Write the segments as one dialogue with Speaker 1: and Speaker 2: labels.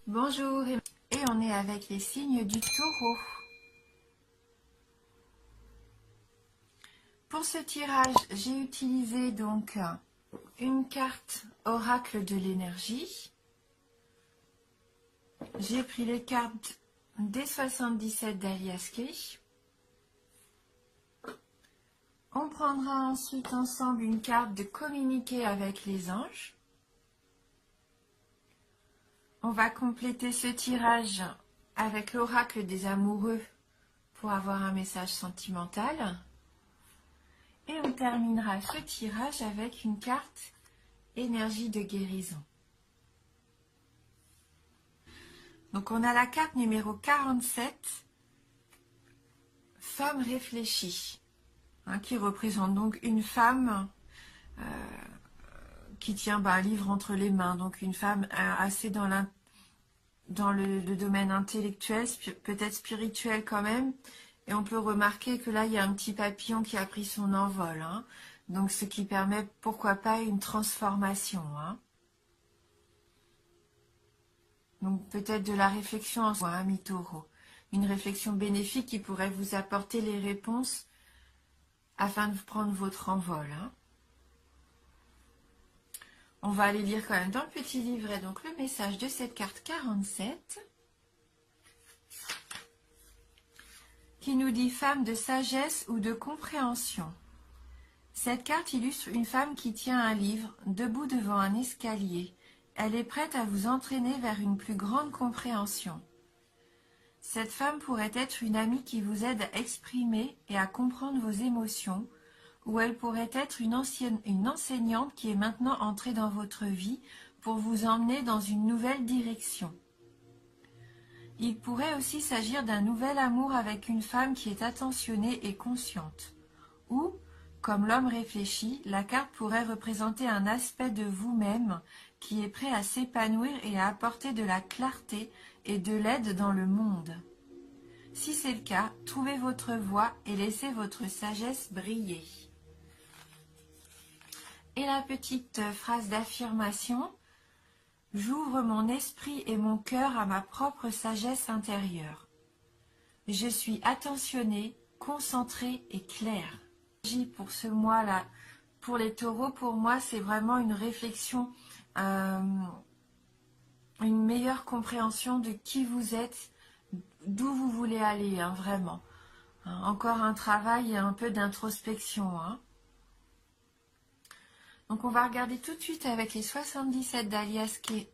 Speaker 1: Bonjour, et on est avec les signes du taureau. Pour ce tirage, j'ai utilisé donc une carte oracle de l'énergie. J'ai pris les cartes des 77 d'Alias Kay. On prendra ensuite ensemble une carte de communiquer avec les anges. On va compléter ce tirage avec l'oracle des amoureux pour avoir un message sentimental. Et on terminera ce tirage avec une carte énergie de guérison. Donc on a la carte numéro 47, femme réfléchie, qui représente donc une femme qui tient un livre entre les mains, donc une femme assez dans le domaine intellectuel, peut-être spirituel quand même. Et on peut remarquer que là, il y a un petit papillon qui a pris son envol. Donc, ce qui permet, pourquoi pas, une transformation. Donc, peut-être de la réflexion en soi, mi-taureau. Une réflexion bénéfique qui pourrait vous apporter les réponses afin de prendre votre envol. On va aller lire quand même dans le petit livret donc le message de cette carte 47. Qui nous dit femme de sagesse ou de compréhension. Cette carte illustre une femme qui tient un livre, debout devant un escalier. Elle est prête à vous entraîner vers une plus grande compréhension. Cette femme pourrait être une amie qui vous aide à exprimer et à comprendre vos émotions, ou elle pourrait être une enseignante qui est maintenant entrée dans votre vie pour vous emmener dans une nouvelle direction. Il pourrait aussi s'agir d'un nouvel amour avec une femme qui est attentionnée et consciente. Ou, comme l'homme réfléchi, la carte pourrait représenter un aspect de vous-même qui est prêt à s'épanouir et à apporter de la clarté et de l'aide dans le monde. Si c'est le cas, trouvez votre voie et laissez votre sagesse briller. Et la petite phrase d'affirmation: j'ouvre mon esprit et mon cœur à ma propre sagesse intérieure. Je suis attentionnée, concentrée et claire. Pour ce mois-là, pour les taureaux, pour moi, c'est vraiment une réflexion, une meilleure compréhension de qui vous êtes, d'où vous voulez aller, vraiment. Encore un travail et un peu d'introspection. Donc on va regarder tout de suite avec les 77 d'Alias Kay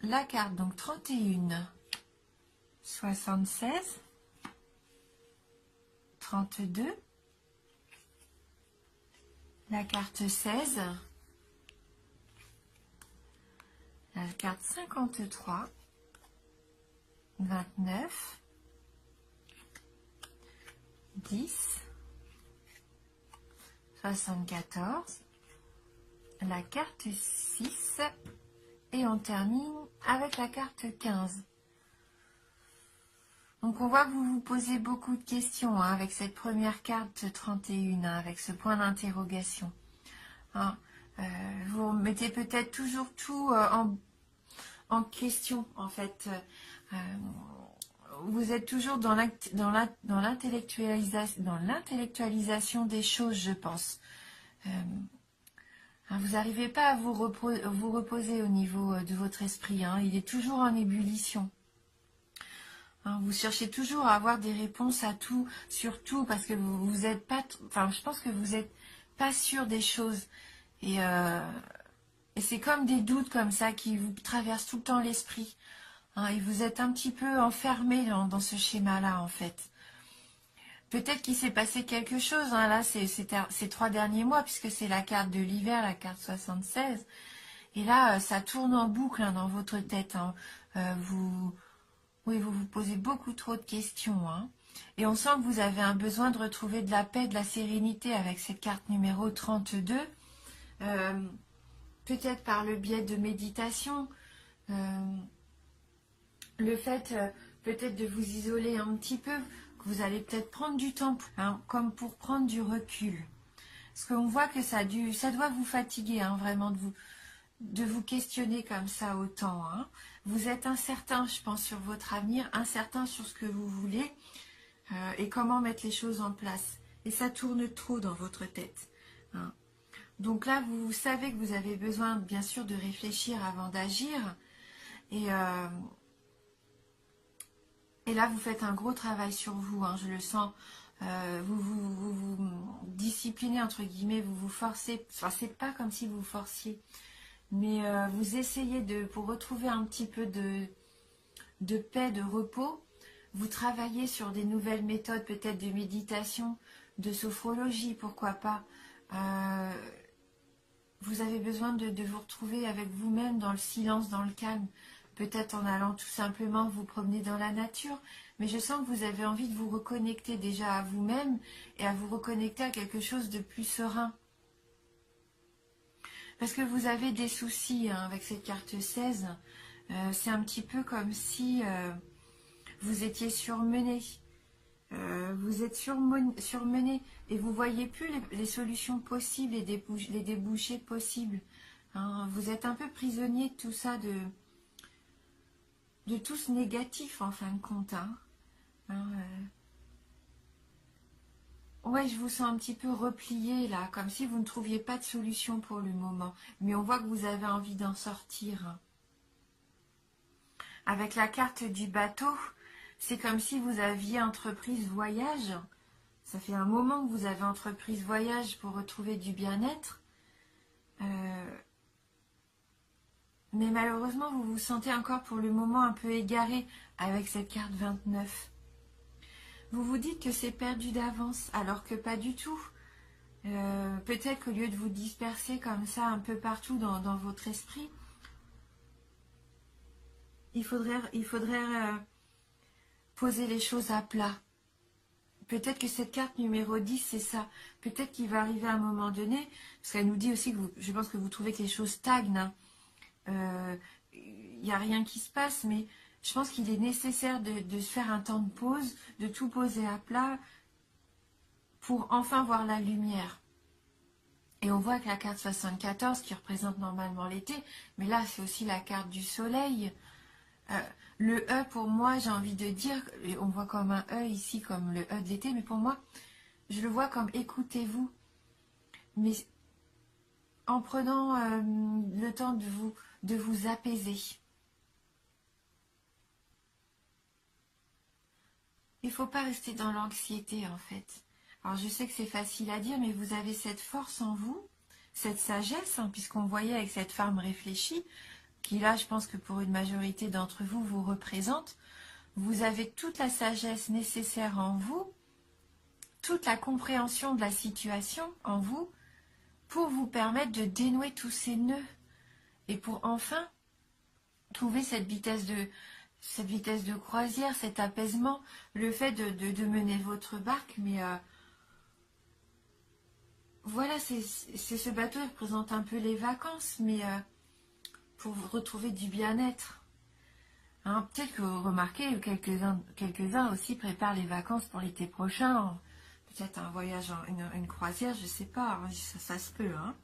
Speaker 1: la carte, donc 31, 76, 32, la carte 16, la carte 53, 29, 10, 74, la carte 6 et on termine avec la carte 15. Donc on voit que vous vous posez beaucoup de questions avec cette première carte 31, avec ce point d'interrogation. Vous mettez peut-être toujours tout en question en fait. Vous êtes toujours dans l'intellectualisation des choses, je pense. Vous n'arrivez pas à vous reposer au niveau de votre esprit. Il est toujours en ébullition. Vous cherchez toujours à avoir des réponses à tout, sur tout, parce que vous êtes pas... Enfin, je pense que vous n'êtes pas sûr des choses. Et c'est comme des doutes comme ça qui vous traversent tout le temps l'esprit. Et vous êtes un petit peu enfermé dans ce schéma-là, en fait. Peut-être qu'il s'est passé quelque chose, là, ces 3 derniers mois, puisque c'est la carte de l'hiver, la carte 76. Et là, ça tourne en boucle dans votre tête. Vous vous posez beaucoup trop de questions. Et on sent que vous avez un besoin de retrouver de la paix, de la sérénité avec cette carte numéro 32. Peut-être par le biais de méditation. Le fait peut-être de vous isoler un petit peu, que vous allez peut-être prendre du temps, comme pour prendre du recul. Parce qu'on voit que ça doit vous fatiguer, vraiment, de vous questionner comme ça autant. Hein. Vous êtes incertain, je pense, sur votre avenir, incertain sur ce que vous voulez et comment mettre les choses en place. Et ça tourne trop dans votre tête. Hein. Donc là, vous savez que vous avez besoin, bien sûr, de réfléchir avant d'agir. Et là, vous faites un gros travail sur vous, hein, je le sens. Vous disciplinez, entre guillemets, vous vous forcez. Enfin, c'est pas comme si vous forciez. Mais vous essayez pour retrouver un petit peu de paix, de repos. Vous travaillez sur des nouvelles méthodes, peut-être de méditation, de sophrologie, pourquoi pas. Vous avez besoin de vous retrouver avec vous-même dans le silence, dans le calme. Peut-être en allant tout simplement vous promener dans la nature. Mais je sens que vous avez envie de vous reconnecter déjà à vous-même et à vous reconnecter à quelque chose de plus serein. Parce que vous avez des soucis hein, avec cette carte 16. C'est un petit peu comme si vous étiez surmené. Vous êtes surmené et vous ne voyez plus les solutions possibles et les débouchés possibles. Hein. Vous êtes un peu prisonnier de tout ça, de tout ce négatif en fin de compte. Hein. Ouais, je vous sens un petit peu replié là, comme si vous ne trouviez pas de solution pour le moment. Mais on voit que vous avez envie d'en sortir. Avec la carte du bateau, c'est comme si vous aviez entrepris ce voyage. Ça fait un moment que vous avez entrepris ce voyage pour retrouver du bien-être. Mais malheureusement, vous vous sentez encore pour le moment un peu égaré avec cette carte 29. Vous vous dites que c'est perdu d'avance, alors que pas du tout. Peut-être qu'au lieu de vous disperser comme ça un peu partout dans votre esprit, il faudrait poser les choses à plat. Peut-être que cette carte numéro 10, c'est ça. Peut-être qu'il va arriver à un moment donné, parce qu'elle nous dit aussi que je pense que vous trouvez que les choses stagnent. Il n'y a rien qui se passe, mais je pense qu'il est nécessaire de se faire un temps de pause, de tout poser à plat pour enfin voir la lumière. Et on voit que la carte 74, qui représente normalement l'été, mais là c'est aussi la carte du soleil. Le E pour moi, j'ai envie de dire, on voit comme un E ici, comme le E de l'été, mais pour moi, je le vois comme écoutez-vous. Mais en prenant le temps de vous apaiser. Il ne faut pas rester dans l'anxiété en fait. Alors je sais que c'est facile à dire, mais vous avez cette force en vous, cette sagesse, hein, puisqu'on voyait avec cette femme réfléchie, qui là je pense que pour une majorité d'entre vous vous représente. Vous avez toute la sagesse nécessaire en vous, toute la compréhension de la situation en vous, pour vous permettre de dénouer tous ces nœuds et pour enfin trouver cette vitesse de croisière, cet apaisement, le fait de mener votre barque. Mais voilà, c'est ce bateau qui représente un peu les vacances, mais pour retrouver du bien-être. Hein, peut-être que vous remarquez, quelques-uns aussi préparent les vacances pour l'été prochain. Peut-être un voyage, une croisière, je ne sais pas, hein, ça se peut. Hein.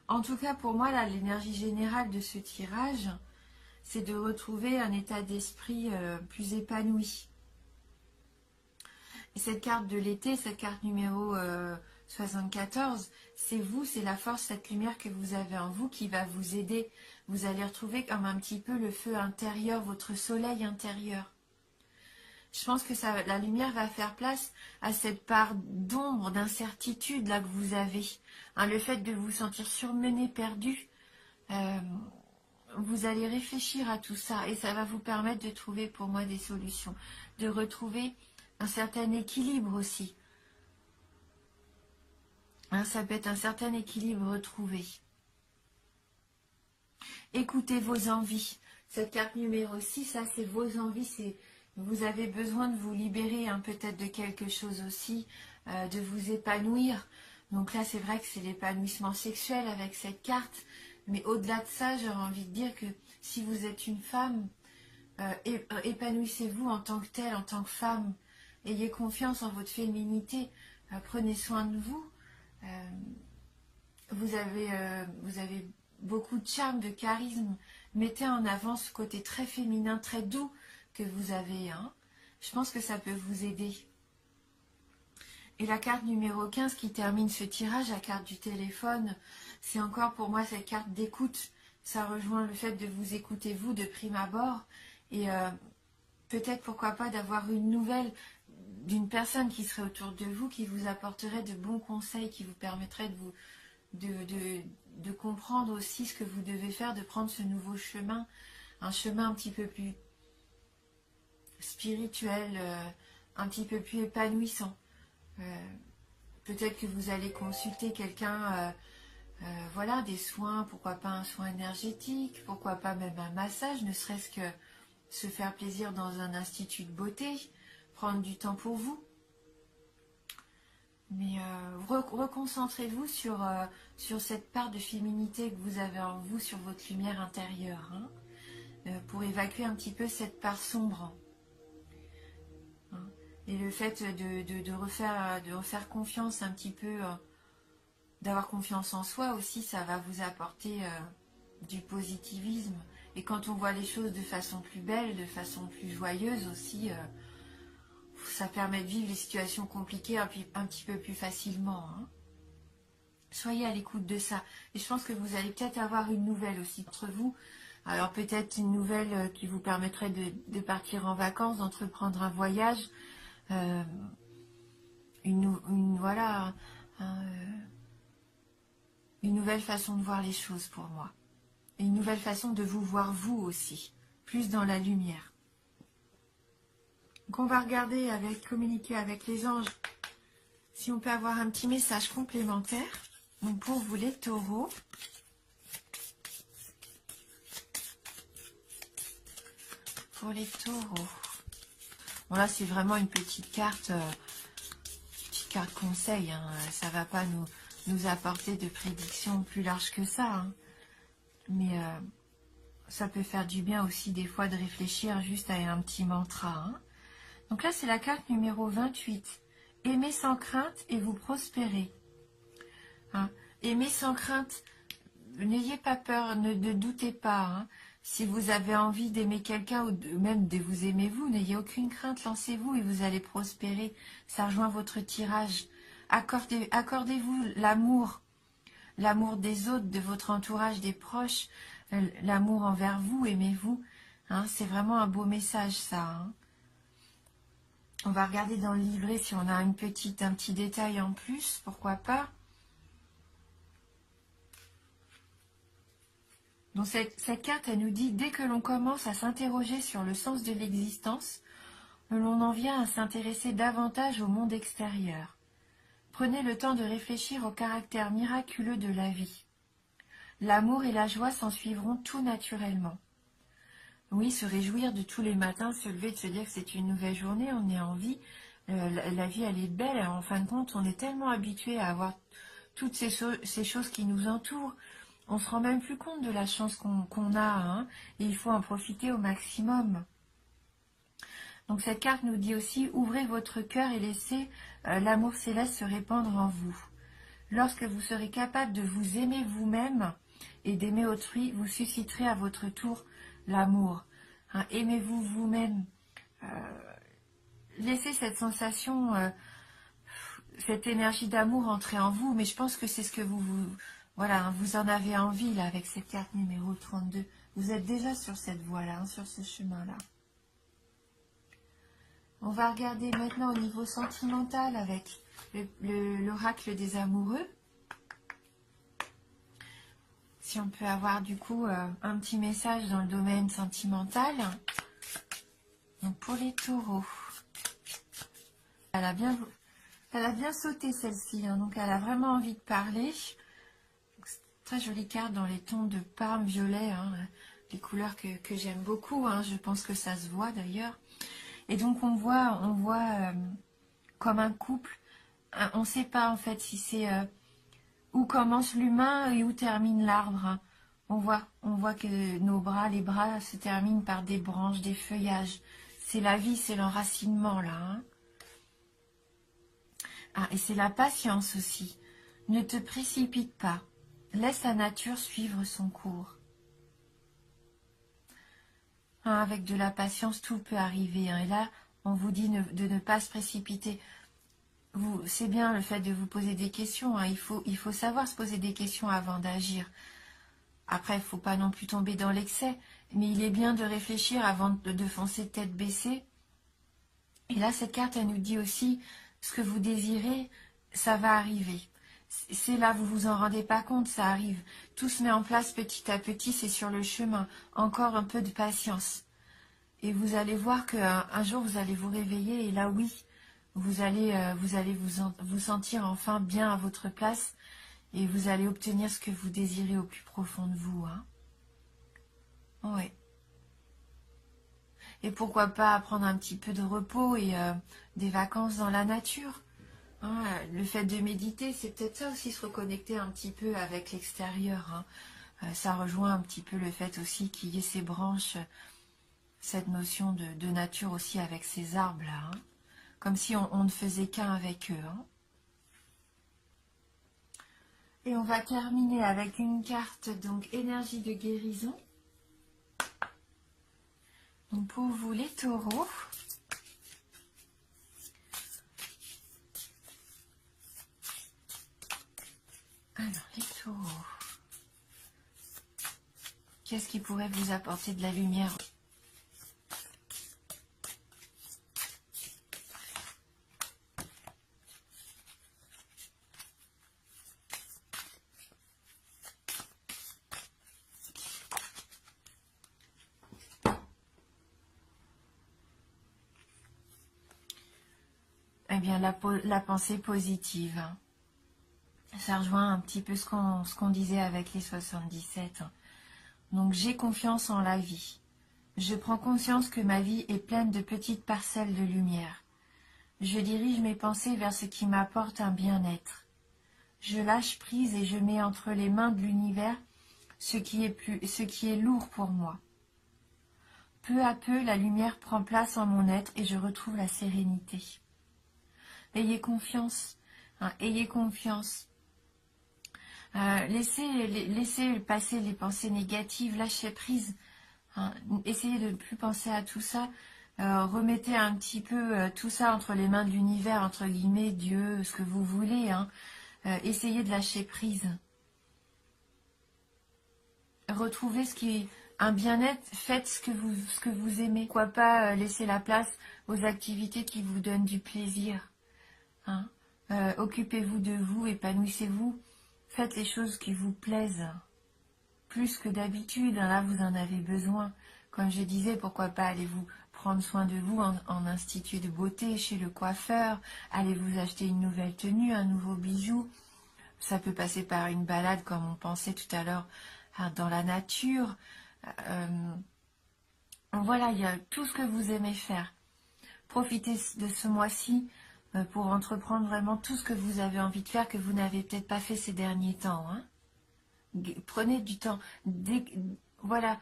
Speaker 1: En tout cas, pour moi, là, l'énergie générale de ce tirage, c'est de retrouver un état d'esprit plus épanoui. Et cette carte de l'été, cette carte numéro 74, c'est vous, c'est la force, cette lumière que vous avez en vous qui va vous aider. Vous allez retrouver comme un petit peu le feu intérieur, votre soleil intérieur. Je pense que la lumière va faire place à cette part d'ombre, d'incertitude là que vous avez. Hein, le fait de vous sentir surmené, perdu, vous allez réfléchir à tout ça et ça va vous permettre de trouver pour moi des solutions, de retrouver un certain équilibre aussi. Hein, ça peut être un certain équilibre retrouvé. Écoutez vos envies. Cette carte numéro 6, ça c'est vos envies, vous avez besoin de vous libérer hein, peut-être de quelque chose aussi, de vous épanouir. Donc là c'est vrai que c'est l'épanouissement sexuel avec cette carte, mais au-delà de ça, j'aurais envie de dire que si vous êtes une femme, épanouissez-vous en tant que telle, en tant que femme. Ayez confiance en votre féminité, prenez soin de vous. Vous avez beaucoup de charme, de charisme. Mettez en avant ce côté très féminin, très doux que vous avez. Hein. Je pense que ça peut vous aider. Et la carte numéro 15 qui termine ce tirage, la carte du téléphone, c'est encore pour moi cette carte d'écoute. Ça rejoint le fait de vous écouter vous de prime abord. Et peut-être pourquoi pas d'avoir une nouvelle d'une personne qui serait autour de vous, qui vous apporterait de bons conseils, qui vous permettrait de comprendre aussi ce que vous devez faire, de prendre ce nouveau chemin, un chemin un petit peu plus spirituel, un petit peu plus épanouissant. Peut-être que vous allez consulter quelqu'un, voilà, des soins, pourquoi pas un soin énergétique, pourquoi pas même un massage, ne serait-ce que se faire plaisir dans un institut de beauté, prendre du temps pour vous. Mais reconcentrez-vous sur cette part de féminité que vous avez en vous, sur votre lumière intérieure, hein, pour évacuer un petit peu cette part sombre. Hein. Et le fait de refaire confiance un petit peu, d'avoir confiance en soi aussi, ça va vous apporter du positivisme. Et quand on voit les choses de façon plus belle, de façon plus joyeuse aussi, ça permet de vivre les situations compliquées un petit peu plus facilement. Hein. Soyez à l'écoute de ça. Et je pense que vous allez peut-être avoir une nouvelle aussi entre vous. Alors peut-être une nouvelle qui vous permettrait de partir en vacances, d'entreprendre un voyage. Voilà, une nouvelle façon de voir les choses pour moi. Et une nouvelle façon de vous voir vous aussi, plus dans la lumière. Donc on va regarder communiquer avec les anges, si on peut avoir un petit message complémentaire. Donc pour vous les taureaux, bon là c'est vraiment une petite carte conseil, hein. Ça va pas nous apporter de prédictions plus larges que ça, hein. Mais ça peut faire du bien aussi des fois de réfléchir juste à un petit mantra, hein. Donc là, c'est la carte numéro 28. Aimez sans crainte et vous prospérez. Hein. Aimez sans crainte. N'ayez pas peur, ne doutez pas. Hein. Si vous avez envie d'aimer quelqu'un ou même de vous aimer vous, n'ayez aucune crainte, lancez-vous et vous allez prospérer. Ça rejoint votre tirage. Accordez-vous l'amour. L'amour des autres, de votre entourage, des proches. L'amour envers vous, aimez-vous. Hein. C'est vraiment un beau message, ça. Hein. On va regarder dans le livret si on a un petit détail en plus, pourquoi pas. Donc cette carte, elle nous dit, dès que l'on commence à s'interroger sur le sens de l'existence, l'on en vient à s'intéresser davantage au monde extérieur. Prenez le temps de réfléchir au caractère miraculeux de la vie. L'amour et la joie s'en suivront tout naturellement. Oui, se réjouir de tous les matins, se lever, de se dire que c'est une nouvelle journée, on est en vie. La vie, elle est belle. En fin de compte, on est tellement habitué à avoir toutes ces choses qui nous entourent. On se rend même plus compte de la chance qu'on a. Hein, et il faut en profiter au maximum. Donc cette carte nous dit aussi, ouvrez votre cœur et laissez l'amour céleste se répandre en vous. Lorsque vous serez capable de vous aimer vous-même et d'aimer autrui, vous susciterez à votre tour l'amour. Hein, aimez-vous vous-même. Laissez cette sensation, cette énergie d'amour entrer en vous. Mais je pense que c'est ce que voilà, hein, vous en avez envie là avec cette carte numéro 32. Vous êtes déjà sur cette voie-là, hein, sur ce chemin-là. On va regarder maintenant au niveau sentimental avec l'oracle des amoureux. Si on peut avoir du coup un petit message dans le domaine sentimental. Donc pour les taureaux, elle a bien sauté celle-ci, hein, donc elle a vraiment envie de parler. Très jolie carte dans les tons de parme violet, hein, les couleurs que j'aime beaucoup, hein, je pense que ça se voit d'ailleurs. Et donc on voit comme un couple, on ne sait pas en fait si c'est où commence l'humain et où termine l'arbre. Hein. On voit que les bras se terminent par des branches, des feuillages. C'est la vie, c'est l'enracinement là. Hein. Ah, et c'est la patience aussi. Ne te précipite pas. Laisse la nature suivre son cours. Hein, avec de la patience, tout peut arriver. Hein. Et là, on vous dit de ne pas se précipiter. C'est bien le fait de vous poser des questions. Hein. Il faut savoir se poser des questions avant d'agir. Après, il ne faut pas non plus tomber dans l'excès. Mais il est bien de réfléchir avant de foncer tête baissée. Et là, cette carte, elle nous dit aussi, ce que vous désirez, ça va arriver. C'est là, vous vous en rendez pas compte, ça arrive. Tout se met en place petit à petit, c'est sur le chemin. Encore un peu de patience. Et vous allez voir qu'un jour, vous allez vous réveiller et là, oui, vous allez vous sentir enfin bien à votre place et vous allez obtenir ce que vous désirez au plus profond de vous. Hein. Ouais. Et pourquoi pas prendre un petit peu de repos et des vacances dans la nature. Hein, le fait de méditer, c'est peut-être ça aussi, se reconnecter un petit peu avec l'extérieur. Hein. Ça rejoint un petit peu le fait aussi qu'il y ait ces branches, cette notion de nature aussi avec ces arbres-là. Hein. Comme si on ne faisait qu'un avec eux. Hein. Et on va terminer avec une carte, donc énergie de guérison. Donc pour vous les taureaux. Alors les taureaux. Qu'est-ce qui pourrait vous apporter de la lumière ? Eh bien, la pensée positive. Hein. Ça rejoint un petit peu ce qu'on disait avec les 77. Hein. Donc, j'ai confiance en la vie. Je prends conscience que ma vie est pleine de petites parcelles de lumière. Je dirige mes pensées vers ce qui m'apporte un bien-être. Je lâche prise et je mets entre les mains de l'univers ce qui est lourd pour moi. Peu à peu, la lumière prend place en mon être et je retrouve la sérénité. Ayez confiance, hein, ayez confiance. Laissez passer les pensées négatives, lâchez prise. Hein, essayez de ne plus penser à tout ça. Remettez un petit peu tout ça entre les mains de l'univers, entre guillemets, Dieu, ce que vous voulez. Hein. Essayez de lâcher prise. Retrouvez un bien-être, faites ce que vous aimez. Pourquoi pas laisser la place aux activités qui vous donnent du plaisir. Hein. Occupez-vous de vous, épanouissez-vous. Faites les choses qui vous plaisent. Plus que d'habitude, hein, là vous en avez besoin. Comme je disais, pourquoi pas allez-vous prendre soin de vous en institut de beauté, chez le coiffeur. Allez vous acheter une nouvelle tenue, un nouveau bijou. Ça peut passer par une balade, comme on pensait tout à l'heure, hein, dans la nature. Voilà, il y a tout ce que vous aimez faire. Profitez de ce mois-ci pour entreprendre vraiment tout ce que vous avez envie de faire, que vous n'avez peut-être pas fait ces derniers temps. Hein. Prenez du temps. Voilà,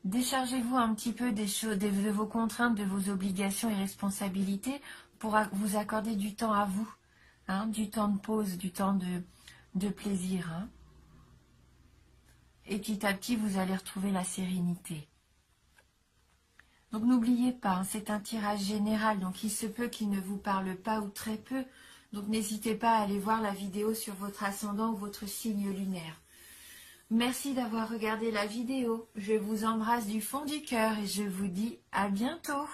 Speaker 1: déchargez-vous un petit peu de vos contraintes, de vos obligations et responsabilités pour vous accorder du temps à vous. Hein, du temps de pause, du temps de plaisir. Hein. Et petit à petit, vous allez retrouver la sérénité. Donc n'oubliez pas, hein, c'est un tirage général, donc il se peut qu'il ne vous parle pas ou très peu. Donc n'hésitez pas à aller voir la vidéo sur votre ascendant ou votre signe lunaire. Merci d'avoir regardé la vidéo. Je vous embrasse du fond du cœur et je vous dis à bientôt.